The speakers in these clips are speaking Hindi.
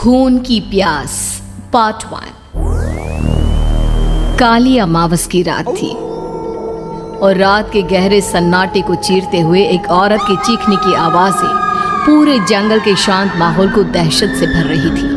खून की प्यास पार्ट 1। काली अमावस की रात थी और रात के गहरे सन्नाटे को चीरते हुए एक औरत के चीखने की आवाजें पूरे जंगल के शांत माहौल को दहशत से भर रही थी।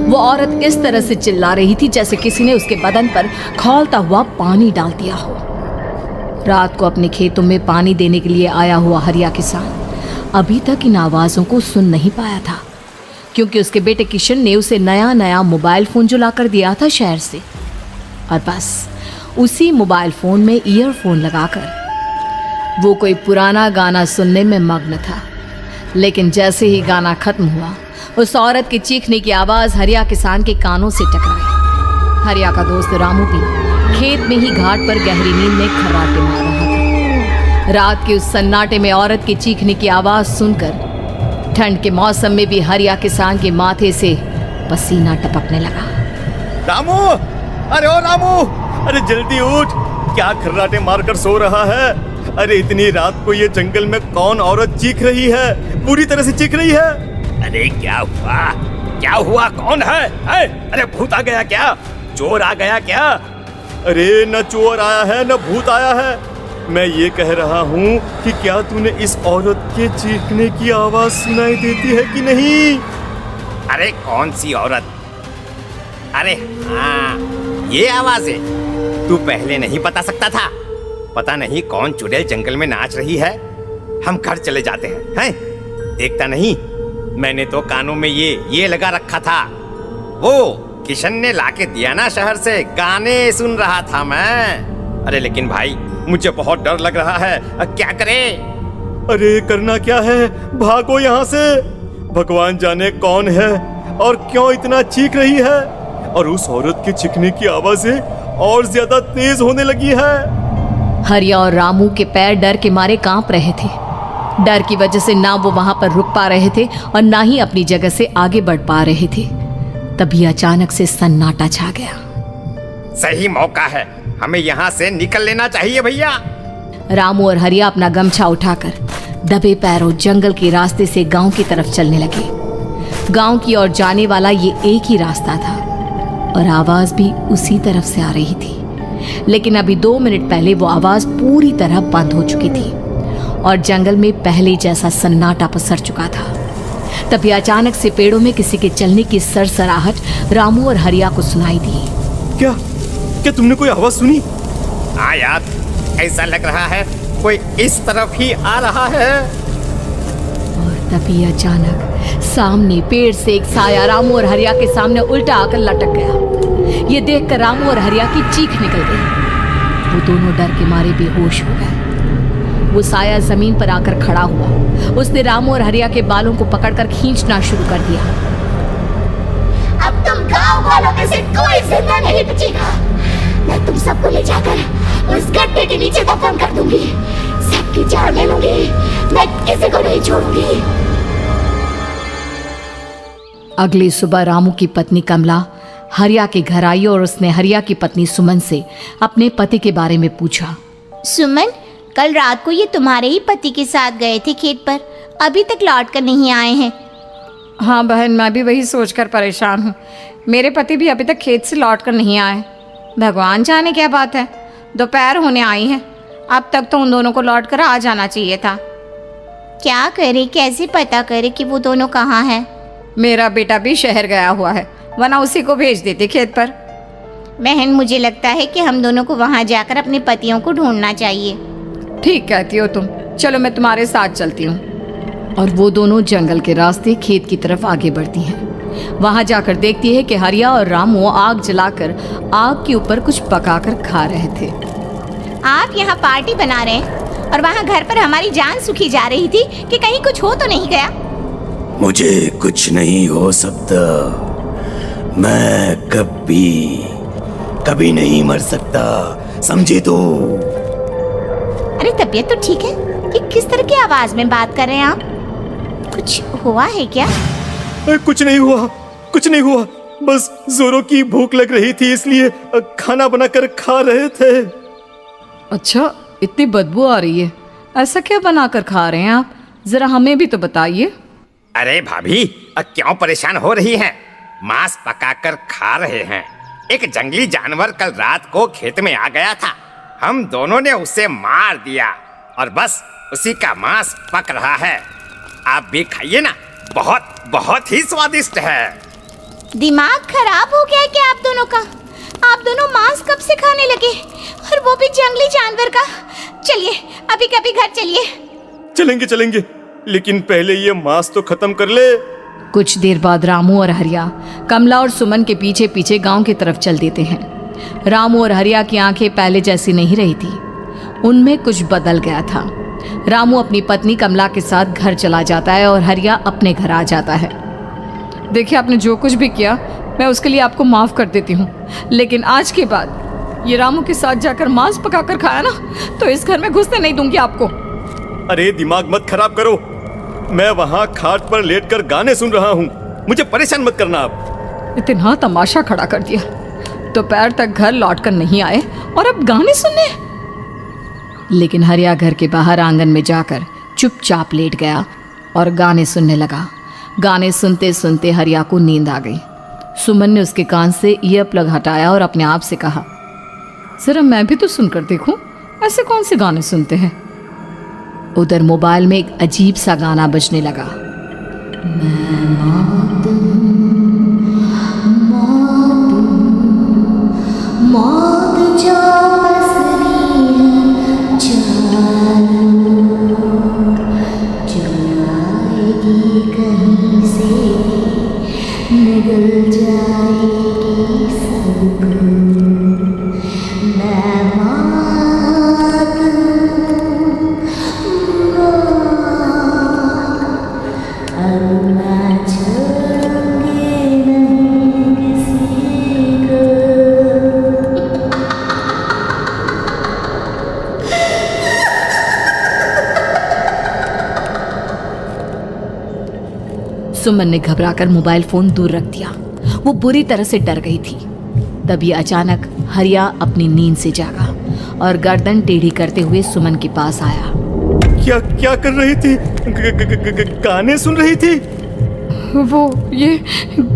वो औरत इस तरह से चिल्ला रही थी जैसे किसी ने उसके बदन पर खौलता हुआ पानी डाल दिया हो। रात को अपने खेतों में पानी देने के लिए आया हुआ हरिया किसान अभी तक इन आवाज़ों को सुन नहीं पाया था, क्योंकि उसके बेटे किशन ने उसे नया नया मोबाइल फ़ोन जो लाकर दिया था शहर से, और बस उसी मोबाइल फ़ोन में ईयरफोन लगाकर वो कोई पुराना गाना सुनने में मग्न था। लेकिन जैसे ही गाना खत्म हुआ, उस औरत की चीखने की आवाज़ हरिया किसान के कानों से टकराई। हरिया का दोस्त रामू भी खेत में ही घाट पर गहरी नींद में खर्राटे मार रहा था। रात के उस सन्नाटे में औरत की चीखने की आवाज़ सुनकर ठंड के मौसम में भी हरिया किसान के माथे से पसीना टपकने लगा। रामू, अरे ओ रामू, अरे जल्दी उठ, क्या खर्राटे मारकर सो रहा है? अरे इतनी रात को ये जंगल में कौन औरत चीख रही है? पूरी तरह से चीख रही है। अरे क्या हुआ? क्या हुआ? कौन है? अरे भूत आ गया क्या? चोर आ गया क्या? अरे न चोर आया है न भूत आया है। मैं ये कह रहा हूँ कि क्या तूने इस औरत के चीखने की आवाज सुनाई देती है कि नहीं? अरे कौन सी औरत? अरे हाँ, ये आवाज़ें तू पहले नहीं बता सकता था? पता नहीं कौन चुड़ैल जंगल में नाच रही है। हम घर चले जाते हैं। देखता नहीं, मैंने तो कानों में ये लगा रखा था। वो किशन ने लाके दिया ना शहर से, गाने सुन रहा था मैं। अरे लेकिन भाई, मुझे बहुत डर लग रहा है। क्या करें? अरे करना क्या है, भागो यहाँ से। भगवान जाने कौन है और क्यों इतना चीख रही है, और उस औरत के चीखने की आवाजें और ज्यादा तेज होने लगी है। हरिया और रामू के पैर डर के मारे कांप रहे थे। डर की वजह से ना वो वहां पर रुक पा रहे थे और ना ही अपनी जगह से आगे बढ़ पा रहे थे। तभी अचानक से सन्नाटा छा गया। सही मौका है, हमें यहाँ से निकल लेना चाहिए भैया। रामू और हरिया अपना गमछा उठाकर दबे पैरों जंगल के रास्ते से गांव की तरफ चलने लगे। गांव की ओर जाने वाला ये एक ही रास्ता था और आवाज भी उसी तरफ से आ रही थी। लेकिन अभी 2 मिनट पहले वो आवाज पूरी तरह बंद हो चुकी थी और जंगल में पहले जैसा सन्नाटा पसर चुका था। तभी अचानक से पेड़ों में किसी के चलने की सरसराहट रामू और हरिया को सुनाई दी। क्या तुमने कोई आवाज सुनी? हाँ यार, ऐसा लग रहा है कोई इस तरफ ही आ रहा है। और तभी अचानक सामने पेड़ से एक साया रामू और हरिया के सामने उल्टा आकर लटक गया। ये देखकर रामू और हरिया की चीख निकल गई। वो दोनों डर के मारे बेहोश हो गए। वो साया जमीन पर आकर खड़ा हुआ। उसने रामू और हरिया के बालों को पकड़कर खींचना शुरू कर दिया। अब तुम गांव वालों में से कोई जिंदा नहीं बचेगा। मैं तुम सबको ले जाकर उस गड्ढे के नीचे दफन कर दूंगी। सबकी जान ले लूंगी, मैं किसी को नहीं छोड़ूंगी। अगली सुबह रामू की पत्नी कमला हरिया के घर आई और उसने हरिया की पत्नी सुमन से अपने पति के बारे में पूछा। सुमन, कल रात को ये तुम्हारे ही पति के साथ गए थे खेत पर, अभी तक लौट कर नहीं आए हैं। हाँ बहन, मैं भी वही सोचकर परेशान हूँ। मेरे पति भी अभी तक खेत से लौट कर नहीं आए। भगवान जाने क्या बात है, दोपहर होने आई है। अब तक तो उन दोनों को लौट कर आ जाना चाहिए था। क्या करे, कैसे पता करे कि वो दोनों कहाँ हैं? मेरा बेटा भी शहर गया हुआ है, वरना उसी को भेज देते खेत पर। बहन, मुझे लगता है कि हम दोनों को वहाँ जाकर अपने पतियों को ढूंढना चाहिए। ठीक कहती हो तुम, चलो मैं तुम्हारे साथ चलती हूँ। और वो दोनों जंगल के रास्ते खेत की तरफ आगे बढ़ती हैं। वहां जाकर देखती है कि हरिया और रामू आग जलाकर आग के ऊपर कुछ पकाकर खा रहे थे। आप यहाँ पार्टी बना रहे हैं और वहाँ घर पर हमारी जान सुखी जा रही थी कि कहीं कुछ हो तो नहीं गया? मुझे कुछ नहीं हो सकता। मैं कभी नहीं मर सकता, समझे तो? अरे तबीयत तो ठीक है। ये किस तरह की आवाज में बात कर रहे हैं आप? कुछ हुआ है क्या? कुछ नहीं हुआ, बस जोरों की भूख लग रही थी, इसलिए खाना बनाकर खा रहे थे। अच्छा, इतनी बदबू आ रही है, ऐसा क्या बनाकर खा रहे हैं आप? जरा हमें भी तो बताइए। अरे भाभी, क्यों परेशान हो रही हैं? मांस पकाकर खा रहे हैं। एक जंगली जानवर कल रात को खेत में आ गया था। हम दोनों ने उसे मार दिया और बस उसी का मांस पक रहा है। आप भी खाइए ना, बहुत बहुत ही स्वादिष्ट है। दिमाग खराब हो गया है क्या आप दोनों का? आप दोनों मांस कब से खाने लगे, और वो भी जंगली जानवर का? चलिए अभी कभी घर चलिए। चलेंगे चलेंगे, लेकिन पहले ये मांस तो खत्म कर ले। कुछ देर बाद रामू और हरिया कमला और सुमन के पीछे पीछे गांव की तरफ चल देते हैं। रामू और हरिया की आंखें पहले जैसी नहीं रही थी, उनमें कुछ बदल गया था। रामू अपनी पत्नी कमला के साथ घर चला जाता है और हरिया अपने घर आ जाता है। देखिए, आपने जो कुछ भी किया मैं उसके लिए आपको माफ़ कर देती हूँ, लेकिन आज के बाद ये रामू के साथ जाकर मांस पकाकर खाया ना, तो इस घर में घुसने नहीं दूंगी आपको। अरे दिमाग मत खराब करो, मैं वहां खाट पर लेटकर गाने सुन रहा हूँ, मुझे परेशान मत करना आप। इतना तमाशा खड़ा कर दिया, दोपहर तक घर लौट कर नहीं आए और अब गाने सुनने। लेकिन हरिया घर के बाहर आंगन में जाकर चुपचाप लेट गया और गाने सुनने लगा। गाने सुनते सुनते हरिया को नींद आ गई। सुमन ने उसके कान से ईयर प्लग हटाया और अपने आप से कहा, जरा मैं भी तो सुनकर देखूं, ऐसे कौन से गाने सुनते हैं। उधर मोबाइल में एक अजीब सा गाना बजने लगा। सुमन ने घबराकर मोबाइल फोन दूर रख दिया। वो बुरी तरह से डर गई थी। तभी अचानक हरिया अपनी नींद से जागा और गर्दन टेढ़ी करते हुए सुमन के पास आया। क्या क्या कर रही थी? गाने सुन रही थी? वो ये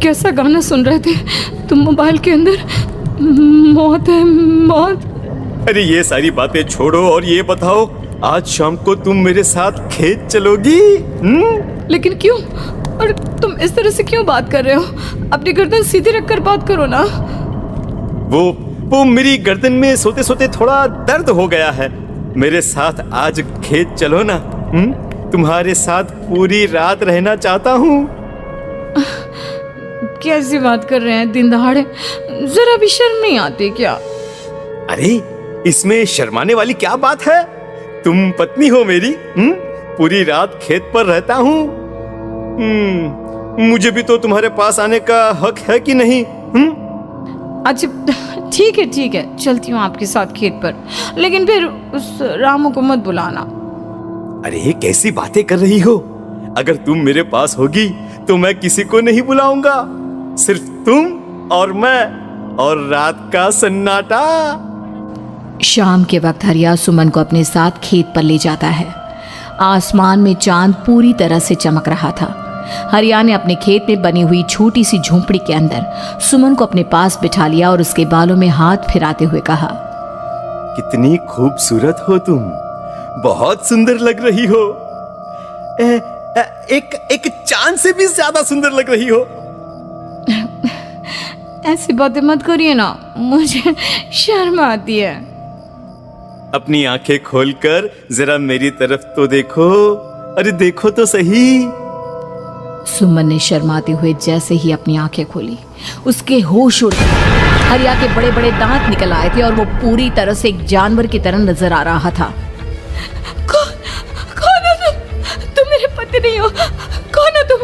कैसा गाना सुन रहे थे तुम मोबाइल के अंदर? मौत है, मौत। अरे ये सारी बातें छोड़ो और ये बताओ, आज शाम को तुम मेरे साथ खेत चलोगी? लेकिन क्यों? और तुम इस तरह से क्यों बात कर रहे हो? अपनी गर्दन सीधी रखकर बात करो ना। वो मेरी गर्दन में सोते सोते थोड़ा दर्द हो गया है। मेरे साथ आज खेत चलो ना। तुम्हारे साथ पूरी रात रहना चाहता हूँ। कैसी बात कर रहे हैं दिन दहाड़े? जरा भी शर्म नहीं आती क्या? अरे इसमें शर्माने वाली क्या बात है? तुम पत्नी हो मेरी। पूरी रात खेत पर रहता हूँ। मुझे भी तो तुम्हारे पास आने का हक है कि नहीं? अच्छा ठीक है, चलती हूँ आपके साथ खेत पर, लेकिन फिर उस रामू को मत बुलाना। अरे कैसी बातें कर रही हो? अगर तुम मेरे पास होगी तो मैं किसी को नहीं बुलाऊंगा, सिर्फ तुम और मैं और रात का सन्नाटा। शाम के वक्त हरिया सुमन को अपने साथ खेत पर ले जाता है। आसमान में चांद पूरी तरह से चमक रहा था। हरिया ने अपने खेत में बनी हुई छोटी सी झोंपड़ी के अंदर सुमन को अपने पास बिठा लिया और उसके बालों में हाथ फिराते हुए कहा, कितनी खूबसूरत हो तुम, बहुत सुंदर लग रही हो। एक चांद से भी ज्यादा सुंदर लग रही हो। ऐसी बातें मत करिए ना, मुझे शर्म आती है। अपनी आंखें खोलकर जरा मेरी तरफ तो देखो। अरे देखो तो सही। सुमन ने शर्माते हुए जैसे ही अपनी आंखें खोली, उसके होश उड़ गए। हरिया के बड़े बड़े दांत निकल आए थे और वो पूरी तरह से एक जानवर की तरह नजर आ रहा था। कौन हो तुम मेरे पति नहीं हो। कौन हो तुम?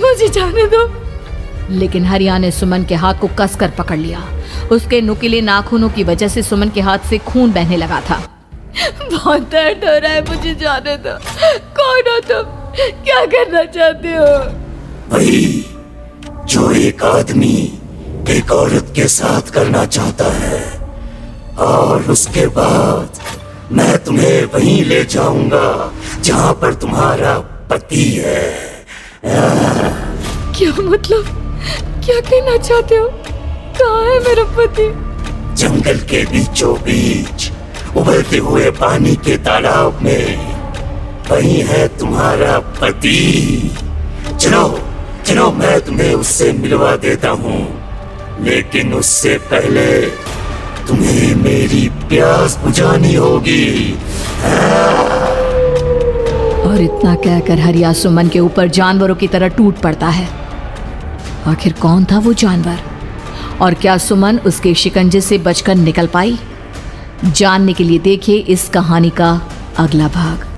मुझे जाने दो। लेकिन हरिया ने सुमन के हाथ को कसकर पकड़ लिया। उसके नुकीले नाखूनों की वजह से सुमन के हाथ से खून बहने लगा था। बहुत दर्द हो रहा है, मुझे जाने दो। कौन हो तुम? क्या करना चाहते हो? वही जो एक आदमी एक औरत के साथ करना चाहता है, और उसके बाद मैं तुम्हें वहीं ले जाऊंगा जहां पर तुम्हारा पति है। क्या मतलब? क्या कहना चाहते हो? कहाँ है मेरा पति? जंगल के बीचों बीच उबलते हुए पानी के तालाब में वही है तुम्हारा पति। चलो चलो, मैं तुम्हें उससे मिलवा देता हूँ, लेकिन उससे पहले तुम्हें मेरी प्यास बुझानी होगी। और इतना कहकर हरिया सुमन के ऊपर जानवरों की तरह टूट पड़ता है। आखिर कौन था वो जानवर, और क्या सुमन उसके शिकंजे से बचकर निकल पाई? जानने के लिए देखिए इस कहानी का अगला भाग।